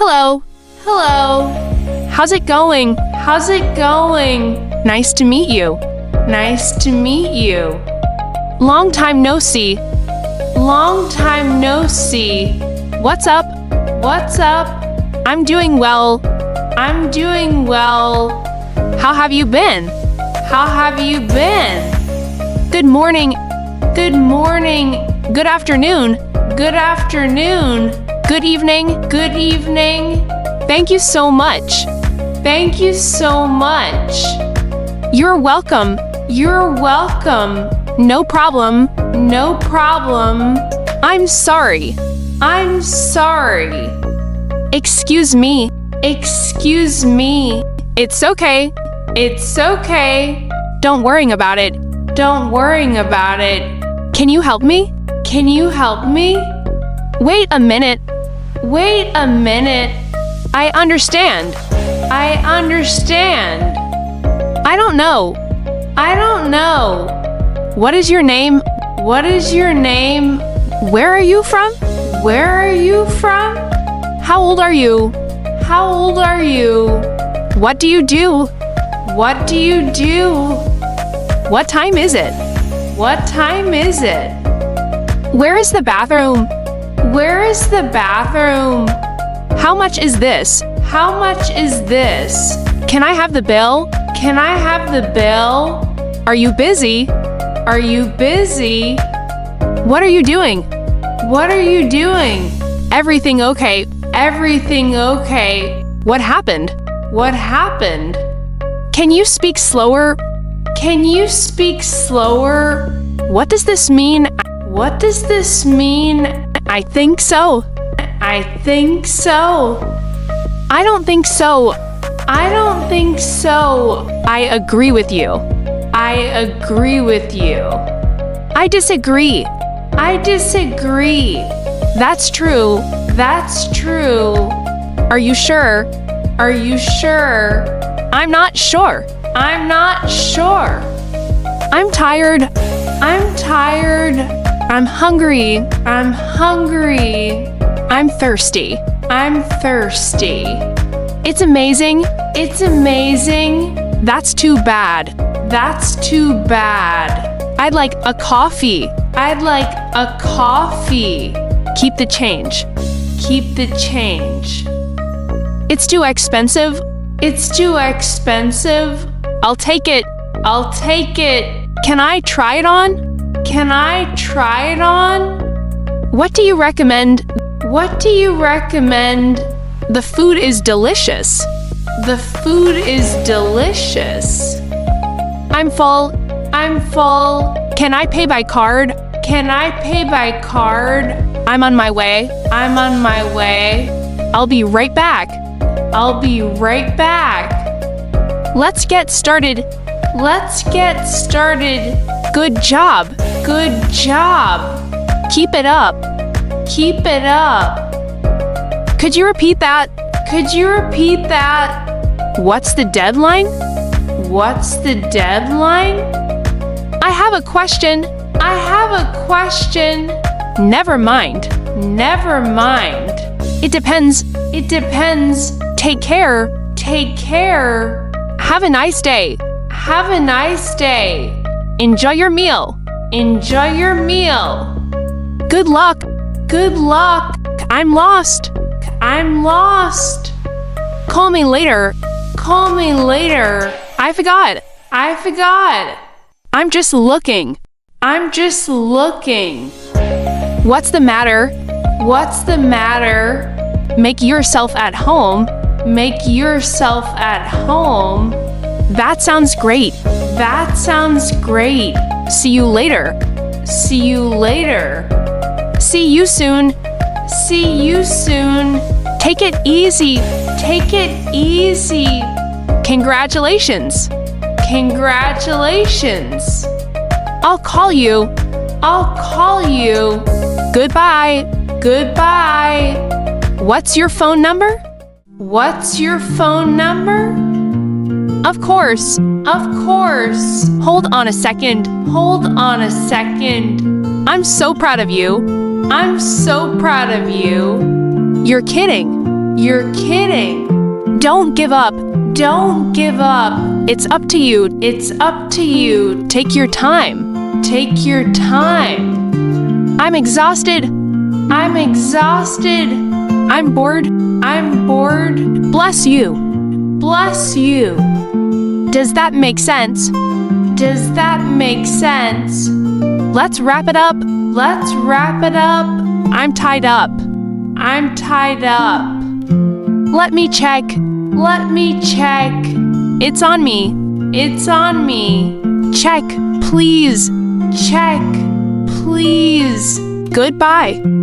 Hello. Hello. How's it going? How's it going? Nice to meet you. Nice to meet you. Long time no see. Long time no see. What's up? What's up? I'm doing well. I'm doing well. How have you been? How have you been? Good morning. Good morning. Good afternoon. Good afternoon. Good evening. Good evening. Thank you so much. Thank you so much. You're welcome. You're welcome. No problem. No problem. I'm sorry. I'm sorry. Excuse me. Excuse me. It's okay. It's okay. Don't worry about it. Don't worry about it. Can you help me? Can you help me? Wait a minute. Wait a minute. I understand. I understand. I don't know. I don't know. What is your name? What is your name? Where are you from? Where are you from? How old are you? How old are you? What do you do? What do you do? What time is it? What time is it? Where is the bathroom? Where is the bathroom? How much is this? How much is this? Can I have the bill? Can I have the bill? Are you busy? Are you busy? What are you doing? What are you doing? Everything okay? Everything okay? What happened? What happened? Can you speak slower? Can you speak slower? What does this mean? What does this mean? I think so. I think so. I don't think so. I don't think so. I agree with you. I agree with you. I disagree. I disagree. That's true. That's true. Are you sure? Are you sure? I'm not sure. I'm not sure. I'm tired. I'm tired. I'm hungry. I'm hungry. I'm thirsty. I'm thirsty. It's amazing. It's amazing. That's too bad. That's too bad. I'd like a coffee. I'd like a coffee. Keep the change. Keep the change. It's too expensive. It's too expensive. I'll take it. I'll take it. Can I try it on? Can I try it on? What do you recommend? What do you recommend? The food is delicious. The food is delicious. I'm full. I'm full. Can I pay by card? Can I pay by card? I'm on my way. I'm on my way. I'll be right back. I'll be right back. Let's get started. Let's get started. Good job. Good job. Keep it up. Keep it up. Could you repeat that? Could you repeat that? What's the deadline? What's the deadline? I have a question. I have a question. Never mind. Never mind. It depends. It depends. Take care. Take care. Have a nice day. Have a nice day. Enjoy your meal. Enjoy your meal. Good luck. Good luck. I'm lost. I'm lost. Call me later. Call me later. I forgot. I forgot. I'm just looking. I'm just looking. What's the matter? What's the matter? Make yourself at home. Make yourself at home. That sounds great. That sounds great. See you later. See you later. See you soon. See you soon. Take it easy. Take it easy. Congratulations. Congratulations. I'll call you. I'll call you. Goodbye. Goodbye. What's your phone number? What's your phone number? Of course. Of course. Hold on a second. Hold on a second. I'm so proud of you. I'm so proud of you. You're kidding. You're kidding. Don't give up. Don't give up. It's up to you. It's up to you. Take your time. Take your time. I'm exhausted. I'm exhausted. I'm bored. I'm bored. Bless you. Bless you. Does that make sense? Does that make sense? Let's wrap it up. Let's wrap it up. I'm tied up. I'm tied up. Let me check. Let me check. It's on me. It's on me. Check, please. Check, please. Goodbye.